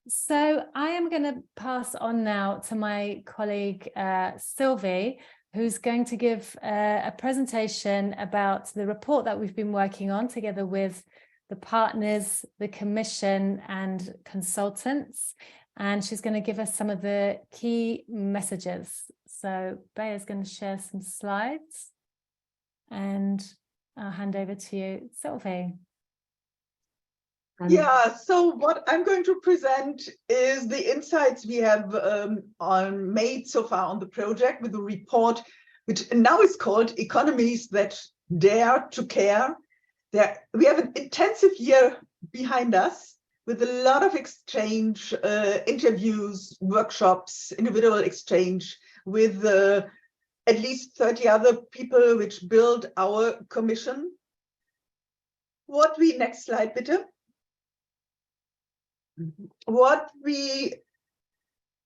So I am going to pass on now to my colleague Sylvie, who's going to give a presentation about the report that we've been working on together with the partners, the Commission and consultants. And she's going to give us some of the key messages. So Bea is going to share some slides and I'll hand over to you, Sylvie. Yeah, so what I'm going to present is the insights we have made so far on the project with the report, which now is called Economies That Dare to Care. We have an intensive year behind us with a lot of exchange, interviews, workshops, individual exchange with at least 30 other people which build our commission. Next slide, bitte. What we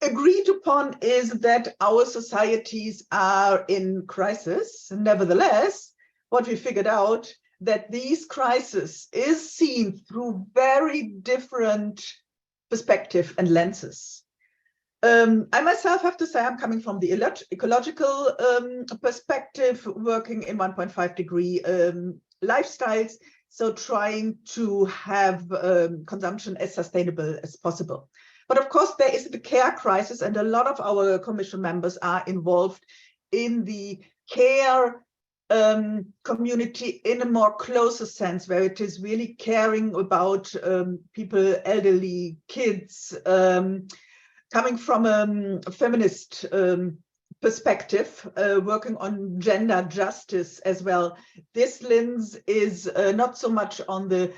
agreed upon is that our societies are in crisis. Nevertheless, what we figured out that these crises is seen through very different perspective and lenses. I myself have to say I'm coming from the ecological perspective, working in 1.5 degree lifestyles. So trying to have consumption as sustainable as possible. But of course, there is the care crisis, and a lot of our commission members are involved in the care community in a more closer sense, where it is really caring about people, elderly, kids, coming from a feminist perspective, working on gender justice as well. This lens is not so much on the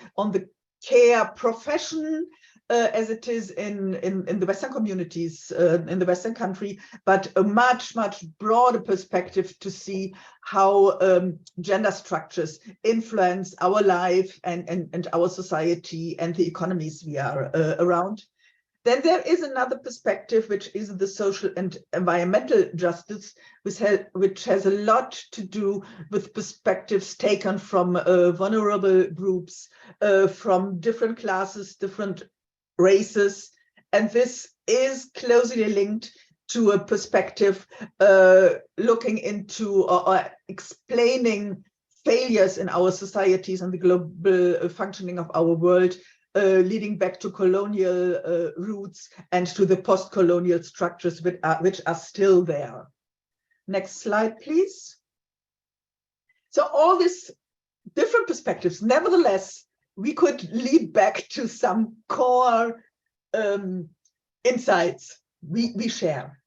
care profession as it is in the Western communities, in the Western country, but a much broader perspective to see how gender structures influence our life and our society and the economies we are around. Then there is another perspective, which is the social and environmental justice, which has a lot to do with perspectives taken from vulnerable groups, from different classes, different races. And this is closely linked to a perspective looking into or explaining failures in our societies and the global functioning of our world, leading back to colonial roots and to the post-colonial structures which are still there. Next slide, please. So all these different perspectives, nevertheless, we could lead back to some core insights we share.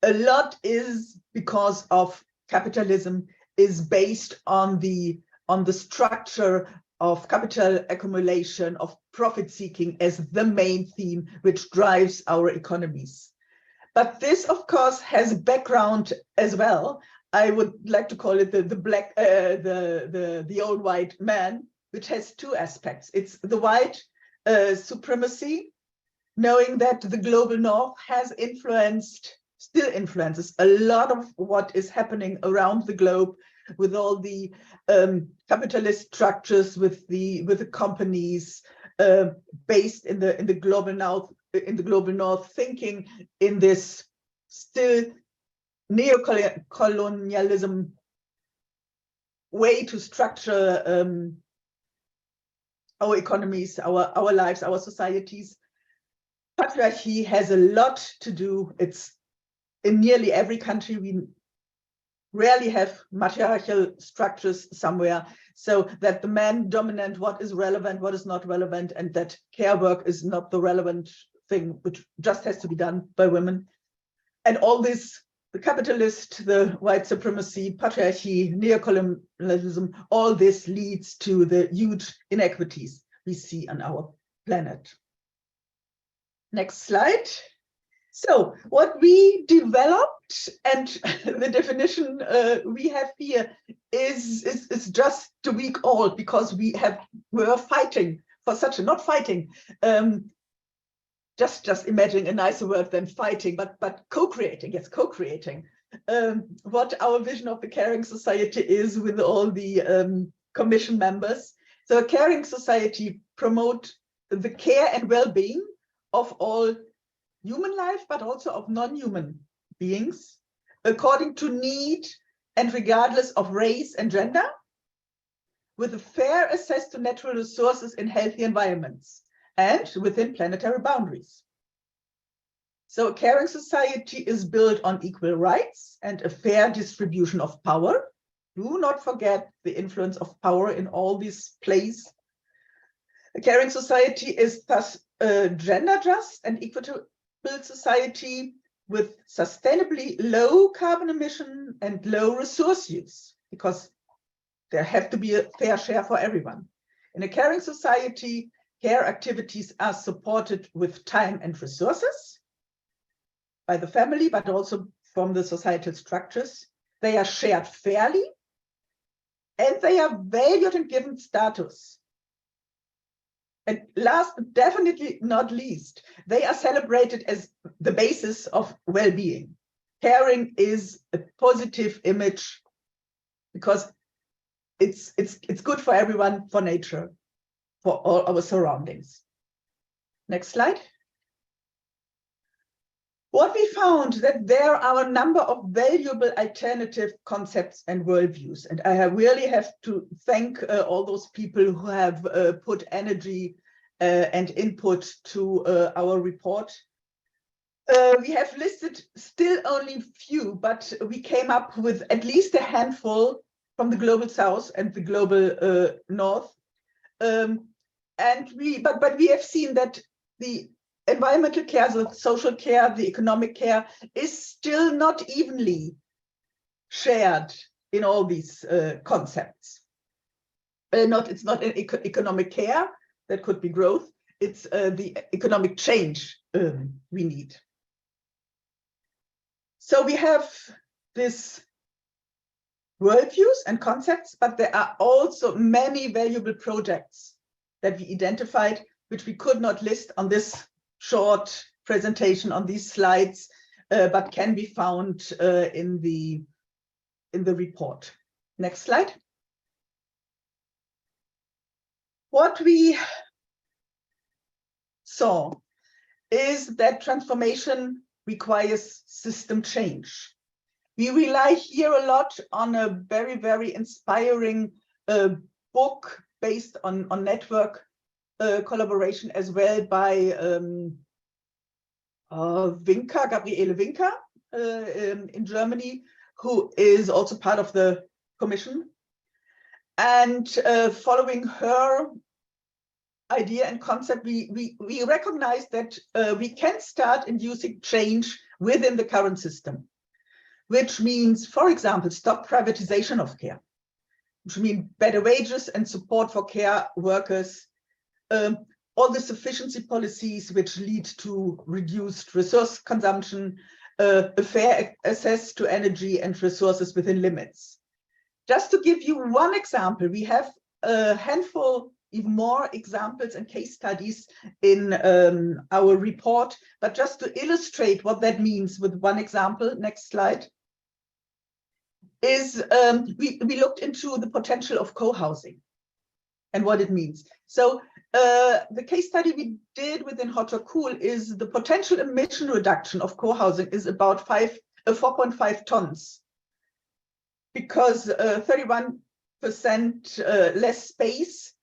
A lot is because of capitalism is based on the structure of capital accumulation, of profit seeking as the main theme which drives our economies. But this, of course, has a background as well. I would like to call it the old white man, which has two aspects. It's the white supremacy, knowing that the global north has still influences a lot of what is happening around the globe, with all the capitalist structures, with the companies based in the global north, thinking in this still neo-colonialism way to structure our economies, our lives, our societies. Patriarchy has a lot to do. It's in nearly every country. We rarely have matriarchal structures somewhere, so that the man dominant what is relevant, what is not relevant, and that care work is not the relevant thing, which just has to be done by women. And all this, the capitalist, the white supremacy, patriarchy, neocolonialism, all this leads to the huge inequities we see on our planet. Next slide. So what we developed, and the definition we have here is just a week old, because we're fighting for such a, not fighting, just imagining a nicer word than fighting, but co-creating, yes, co-creating what our vision of the caring society is with all the commission members. So a caring society promote the care and well-being of all human life, but also of non-human beings, according to need and regardless of race and gender, with a fair access to natural resources in healthy environments and within planetary boundaries. So a caring society is built on equal rights and a fair distribution of power. Do not forget the influence of power in all these plays. A caring society is thus a gender just and equitable society with sustainably low carbon emission and low resource use, because there have to be a fair share for everyone. In a caring society, care activities are supported with time and resources by the family, but also from the societal structures. They are shared fairly, and they are valued and given status. And last but definitely not least, they are celebrated as the basis of well-being. Caring is a positive image because it's good for everyone, for nature, for all our surroundings. Next slide. What we found that there are a number of valuable alternative concepts and worldviews, and I really have to thank all those people who have put energy and input to our report. We have listed still only few, but we came up with at least a handful from the global south and the global north, but we have seen that the environmental care, the social care, the economic care is still not evenly shared in all these concepts. It's not an economic care that could be growth. It's the economic change we need. So we have this worldviews and concepts, but there are also many valuable projects that we identified, which we could not list on this short presentation on these slides, but can be found in the report. Next slide. What we saw is that transformation requires system change. We rely here a lot on a very, very inspiring book based on network collaboration as well by Gabriele Winker in Germany, who is also part of the commission. And following her idea and concept, we recognize that we can start inducing change within the current system, which means, for example, stop privatization of care, which means better wages and support for care workers, all the sufficiency policies which lead to reduced resource consumption, a fair access to energy and resources within limits. Just to give you one example, we have a handful, even more examples and case studies in our report, but just to illustrate what that means with one example, next slide, is we looked into the potential of co-housing and what it means. So the case study we did within Hot or Cool is the potential emission reduction of co-housing is about 4.5 tons, because 31% less space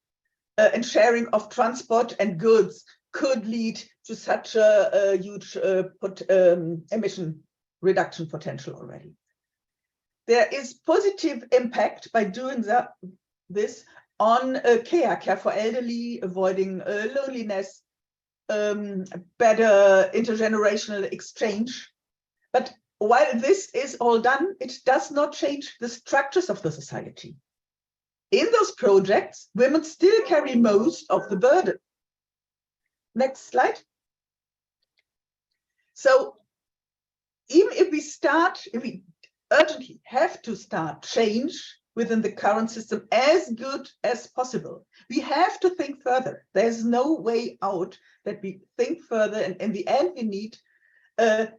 and sharing of transport and goods could lead to such a huge emission reduction potential already. There is positive impact by doing this on care for elderly, avoiding loneliness, better intergenerational exchange. But while this is all done, it does not change the structures of the society. In those projects, women still carry most of the burden. Next slide. So even if we urgently have to start change within the current system as good as possible, we have to think further. There's no way out that we think further. And in the end, we need to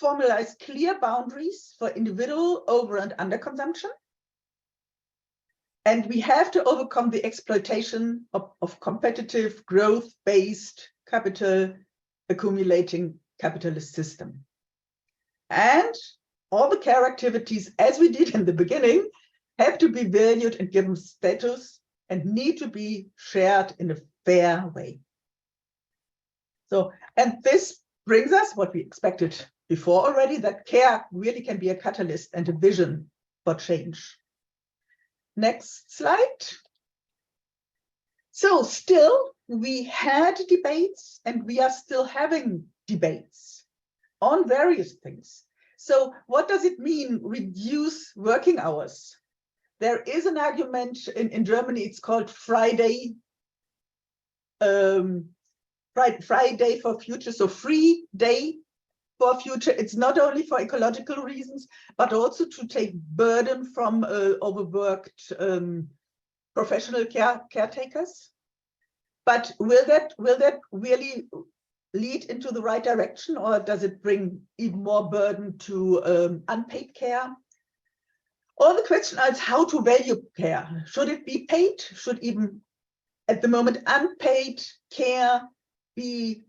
formalize clear boundaries for individual over and under consumption. And we have to overcome the exploitation of competitive growth-based capital accumulating capitalist system. And all the care activities, as we did in the beginning, have to be valued and given status and need to be shared in a fair way. So, and this brings us what we expected before already, that care really can be a catalyst and a vision for change. Next slide. So still, we had debates and we are still having debates on various things. So what does it mean, reduce working hours? There is an argument in Germany, it's called Friday for future, so free day for future. It's not only for ecological reasons, but also to take burden from overworked professional caretakers. But will that really lead into the right direction, or does it bring even more burden to unpaid care? Or the question is how to value care. Should it be paid? Should even at the moment unpaid care be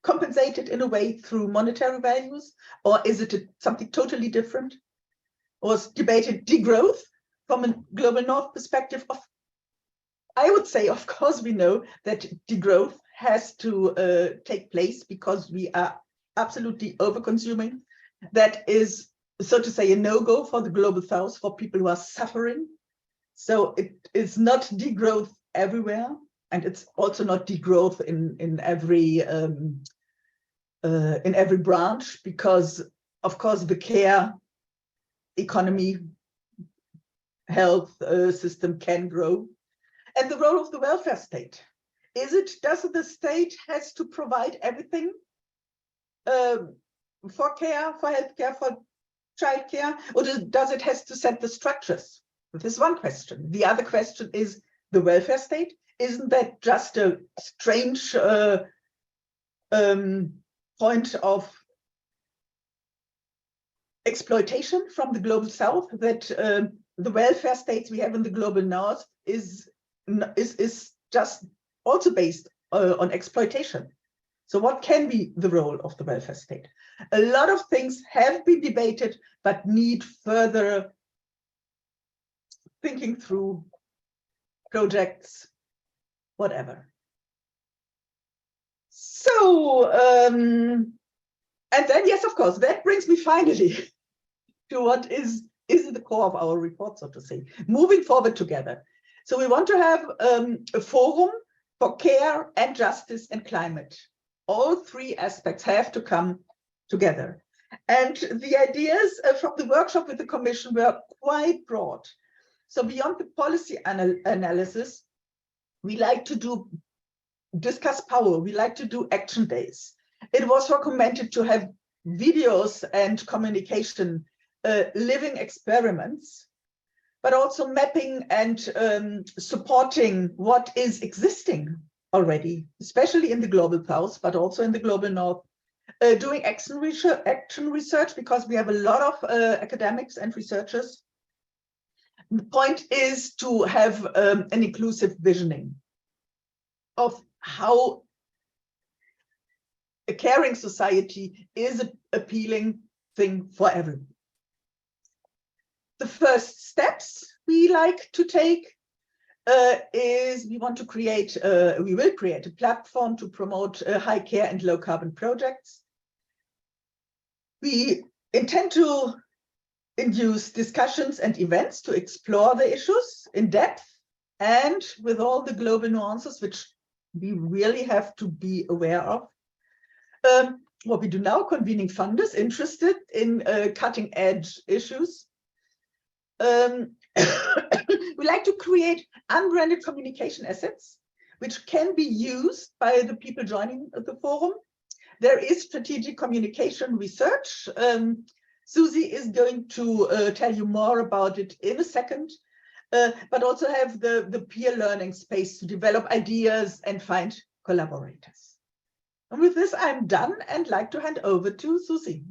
compensated in a way through monetary values? Or is it something totally different? Or is debated degrowth from a global north perspective? I would say, of course, we know that degrowth has to take place because we are absolutely over-consuming. That is, so to say, a no-go for the global south, for people who are suffering. So it is not degrowth everywhere, and it's also not degrowth in every branch, because of course the care economy, health system can grow. And the role of the welfare state, does the state has to provide everything for care, for healthcare, for childcare, or does it has to set the structures? This is one question. The other question is the welfare state. Isn't that just a strange point of exploitation from the global south, that the welfare states we have in the global north is just also based on exploitation? So what can be the role of the welfare state? A lot of things have been debated, but need further thinking through, projects, whatever. So, and then, yes, of course, that brings me finally to what is the core of our report, so to say, moving forward together. So we want to have a forum for care and justice and climate. All three aspects have to come together. And the ideas from the workshop with the Commission were quite broad. So beyond the policy analysis, we like to discuss power. We like to do action days. It was recommended to have videos and communication, living experiments, but also mapping and supporting what is existing already, especially in the global south, but also in the global north. Doing action research, because we have a lot of academics and researchers. The point is to have an inclusive visioning of how a caring society is an appealing thing for everyone. The first steps we like to take is we will create a platform to promote high care and low carbon projects. We intend to induce discussions and events to explore the issues in depth and with all the global nuances, which we really have to be aware of. What we do now, convening funders interested in cutting edge issues. We like to create unbranded communication assets, which can be used by the people joining the forum. There is strategic communication research. Susie is going to tell you more about it in a second, but also have the peer learning space to develop ideas and find collaborators. And with this, I'm done and like to hand over to Susie.